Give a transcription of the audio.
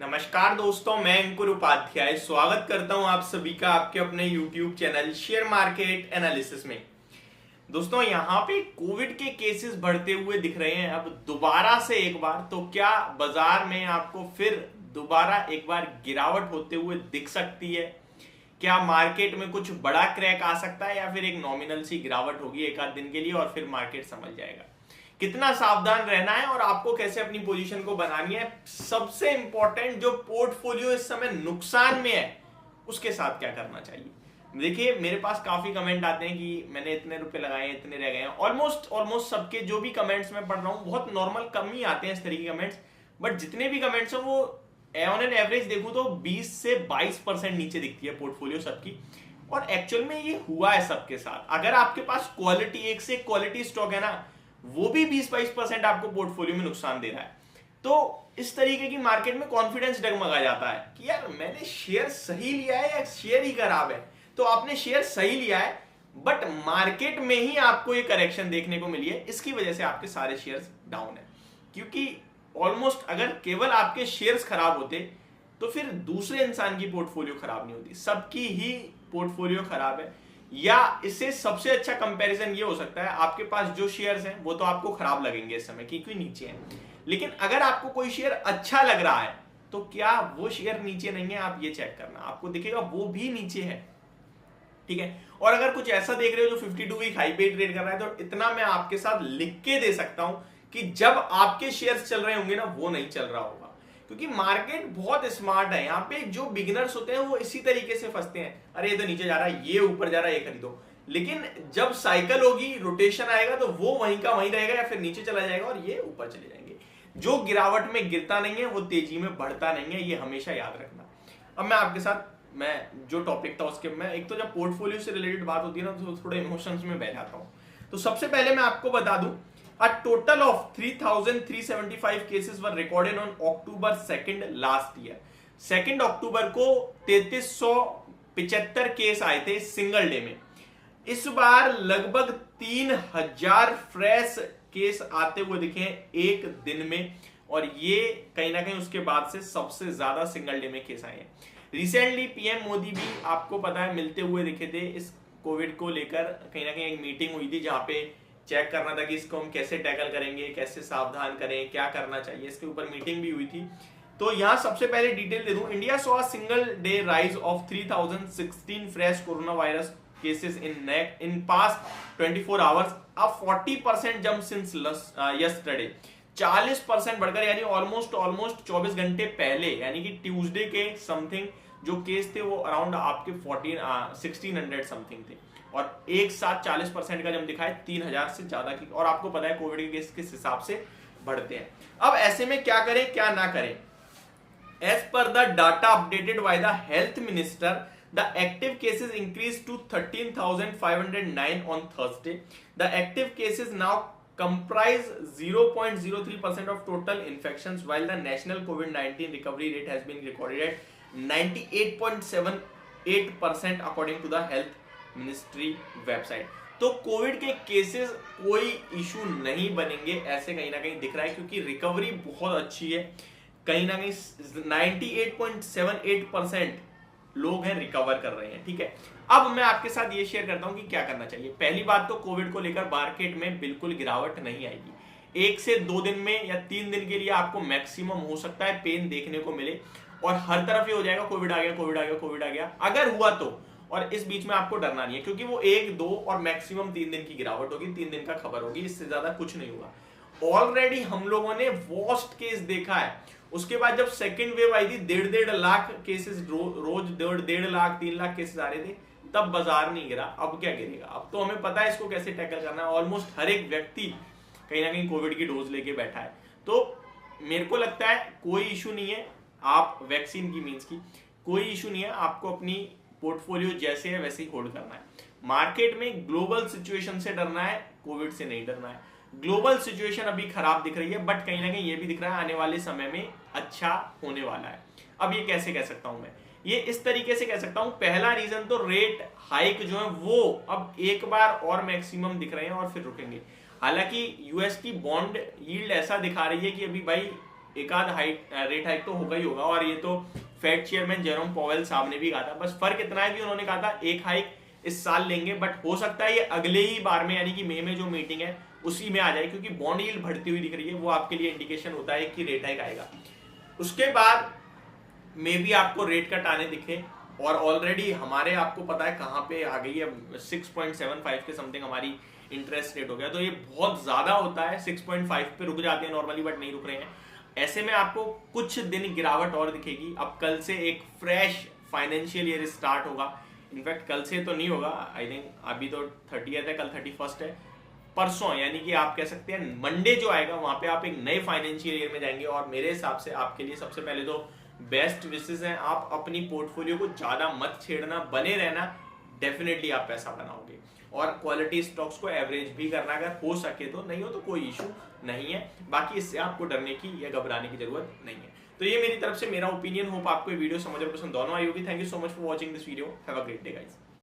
नमस्कार दोस्तों, मैं अंकुर उपाध्याय स्वागत करता हूं आप सभी का आपके अपने YouTube channel share market analysis में। दोस्तों, यहाँ पे कोविड के केसेस बढ़ते हुए दिख रहे हैं अब दोबारा से एक बार। तो क्या बाजार में आपको फिर दोबारा एक बार गिरावट होते हुए दिख सकती है? क्या मार्केट में कुछ बड़ा क्रैक आ सकता है या फिर एक नॉमिनल सी गिरावट होगी एक आध दिन के लिए और फिर मार्केट समझ जाएगा? कितना सावधान रहना है और आपको कैसे अपनी पोजीशन को बनानी है, सबसे इंपॉर्टेंट जो पोर्टफोलियो इस समय नुकसान में है उसके साथ क्या करना चाहिए। देखिए, मेरे पास काफी कमेंट आते हैं कि मैंने इतने रुपए लगाए, इतने रह गए हैं। ऑलमोस्ट सबके जो भी कमेंट्स मैं पढ़ रहा हूँ बहुत नॉर्मल कम ही आते हैं इस तरह के कमेंट्स। बट जितने भी कमेंट्स हैं वो ऑन एन एवरेज देखूं तो 20 से 22% नीचे दिखती है पोर्टफोलियो सबकी। और एक्चुअल में ये हुआ है सबके साथ। अगर आपके पास क्वालिटी, एक से क्वालिटी स्टॉक है ना, वो भी 20-22% आपको पोर्टफोलियो में नुकसान दे रहा है, तो इस तरीके की मार्केट में कॉन्फिडेंस डगमगा जाता है कि यार मैंने शेयर सही लिया है या शेयर ही खराब है। तो आपने शेयर सही लिया है बट मार्केट में ही आपको ये करेक्शन देखने को मिली है, इसकी वजह से आपके सारे शेयर्स डाउन है। क्योंकि ऑलमोस्ट अगर केवल आपके शेयर्स खराब होते तो फिर दूसरे इंसान की पोर्टफोलियो खराब नहीं होती, सबकी ही पोर्टफोलियो खराब है। या इससे सबसे अच्छा कंपैरिजन ये हो सकता है, आपके पास जो शेयर्स हैं वो तो आपको खराब लगेंगे इस समय क्योंकि नीचे हैं, लेकिन अगर आपको कोई शेयर अच्छा लग रहा है तो क्या वो शेयर नीचे नहीं है, आप ये चेक करना, आपको दिखेगा वो भी नीचे है। ठीक है। और अगर कुछ ऐसा देख रहे हो जो 52 वीक हाई पे ट्रेड कर रहा है, तो इतना मैं आपके साथ लिख के दे सकता हूं कि जब आपके शेयर्स चल रहे होंगे ना, वो नहीं चल रहा होगा। क्योंकि मार्केट बहुत स्मार्ट है। यहाँ पे जो बिगिनर्स होते हैं वो इसी तरीके से फंसते हैं, अरे ये तो नीचे जा रहा है, ये ऊपर जा रहा है, ये खरीदो। लेकिन जब साइकिल होगी, रोटेशन आएगा, तो वो वहीं का वहीं रहेगा या फिर नीचे चला जाएगा और ये ऊपर चले जाएंगे। जो गिरावट में गिरता नहीं है वो तेजी में बढ़ता नहीं है, ये हमेशा याद रखना। अब मैं आपके साथ, मैं जो टॉपिक था उसके, मैं एक तो जब पोर्टफोलियो से रिलेटेड बात होती है ना तो थोड़े इमोशंस में बह जाता हूँ। तो सबसे पहले मैं आपको बता दूं, a total of 3,375 cases were recorded on October 2nd last year। 2 अक्टूबर को 3375 केस आए थे सिंगल डे में। इस बार लगभग 3000 फ्रेश केस आते हुए दिखे एक दिन में, और ये कहीं ना कहीं उसके बाद से सबसे ज्यादा सिंगल डे में केस आए हैं। रिसेंटली पीएम मोदी भी आपको पता है मिलते हुए दिखे थे इस कोविड को लेकर। कहीं ना कहीं एक मीटिंग हुई थी जहां पे चेक करना था कि इसको हम कैसे टैकल करेंगे, कैसे सावधान करें, क्या करना चाहिए, इसके ऊपर मीटिंग भी हुई थी। तो यहां सबसे पहले डिटेल दे दूं, India saw single day rise of 3016 fresh corona virus cases in past 24 hours, अब 40% जंप सिंस यस्टरडे। 40% बढ़कर, यानी ऑलमोस्ट 24 घंटे पहले, यानी कि ट्यूसडे के समथिंग जो केस थे वो अराउंड आपके 1600 समथिंग थे, और एक साथ 40% का जब दिखाए 3000 से ज्यादा की। और आपको पता है कोविड के केस किस हिसाब से बढ़ते हैं। अब ऐसे में क्या करें क्या ना करें? As per the data updated by the health minister, the active cases increase to 13,509 on Thursday. The active cases now comprise 0.03% of total infections, while the national COVID-19 recovery rate has been recorded at 98.78% according to the health ministry website. तो Covid के cases कोई issue नहीं बनेंगे ऐसे कहीं ना कहीं दिख रहा है, क्योंकि रिकवरी बहुत अच्छी है। कहीं ना कहीं 98.78% लोग हैं रिकवर कर रहे हैं। ठीक है। अब मैं आपके साथ ये शेयर करता हूं कि क्या करना चाहिए। पहली बात तो कोविड को लेकर मार्केट में बिल्कुल गिरावट नहीं आएगी। 1 से 2 दिन में या 3 दिन के लिए आपको मैक्सिमम हो सकता है पेन देखने को मिले, और हर तरफ ये हो जाएगा कोविड आ गया, कोविड आ गया, कोविड आ गया, अगर हुआ तो। और इस बीच में आपको डरना नहीं है, क्योंकि वो 1, 2 और मैक्सिमम 3 दिन की गिरावट होगी, 3 दिन का खबर होगी, इससे ज्यादा कुछ नहीं होगा। ऑलरेडी हम लोगों ने वर्स्ट केस देखा है। उसके बाद जब सेकेंड वेव आई थी, 1.5 लाख केसेस रोज, 1.5 लाख 3 लाख केसेस आ रहे थे, तब बाजार नहीं गिरा। अब क्या गिरेगा? अब तो हमें पता है इसको कैसे टैकल करना है। ऑलमोस्ट हर एक व्यक्ति कहीं ना कहीं कोविड की डोज लेके बैठा है। तो मेरे को लगता है कोई इशू नहीं है, आप वैक्सीन की मीन्स की कोई इशू नहीं है, आपको अपनी पोर्टफोलियो जैसे है वैसे ही होल्ड करना है। मार्केट में ग्लोबल सिचुएशन से डरना है, कोविड से नहीं डरना है। ग्लोबल सिचुएशन अभी खराब दिख रही है, बट कहीं ना कहीं ये भी दिख रहा है आने वाले समय में अच्छा होने वाला है। अब ये कैसे कह सकता हूं मैं? ये इस तरीके से कह सकता हूं, पहला रीजन तो रेट हाइक जो है वो अब एक बार और मैक्सिमम दिख रहे हैं और फिर रुकेंगे। हालांकि यूएसटी बॉन्ड यील्ड ऐसा दिखा रही है कि अभी भाई एक आध रेट हाइक तो होगा ही होगा, और ये तो फेड चेयरमैन जेरोम पॉवेल साहब ने भी कहा था। बस फर्क इतना है कि उन्होंने कहा था एक हाइक इस साल लेंगे, बट हो सकता है ये अगले ही बार में यानी कि मई में जो मीटिंग है उसी में आ जाए, क्योंकि बॉन्ड यील्ड बढ़ती हुई दिख रही है, वो आपके लिए इंडिकेशन होता है कि रेट हाइक आएगा। उसके बाद मे भी आपको रेट कट आने दिखे, और ऑलरेडी हमारे आपको पता है कहाँ पे आ गई है, 6.75 के समथिंग हमारी इंटरेस्ट रेट हो गया। तो ये बहुत ज्यादा होता है, 6.5 पे रुक जाते हैं नॉर्मली, बट नहीं रुक रहे हैं। ऐसे में आपको कुछ दिन गिरावट और दिखेगी। अब कल से एक फ्रेश फाइनेंशियल ईयर स्टार्ट होगा। इनफैक्ट कल से तो नहीं होगा, आई थिंक अभी तो 30th है, कल 31st है। परसों यानी कि आप कह सकते हैं मंडे जो आएगा वहां पे आप एक नए फाइनेंशियल ईयर में जाएंगे, और मेरे हिसाब से आपके लिए सबसे पहले तो बेस्ट विशेस हैं, आप अपनी पोर्टफोलियो को ज्यादा मत छेड़ना, बने रहना, डेफिनेटली आप पैसा बनाओगे। और क्वालिटी स्टॉक्स को एवरेज भी करना, अगर हो सके तो, नहीं हो तो कोई इशू नहीं है। बाकी इससे आपको डरने की या घबराने की जरूरत नहीं है। तो ये मेरी तरफ से मेरा ओपिनियन। होप आपको ये वीडियो समझ और पसंद दोनों आई होगी। Thank you so much for watching this video. Have a great day guys.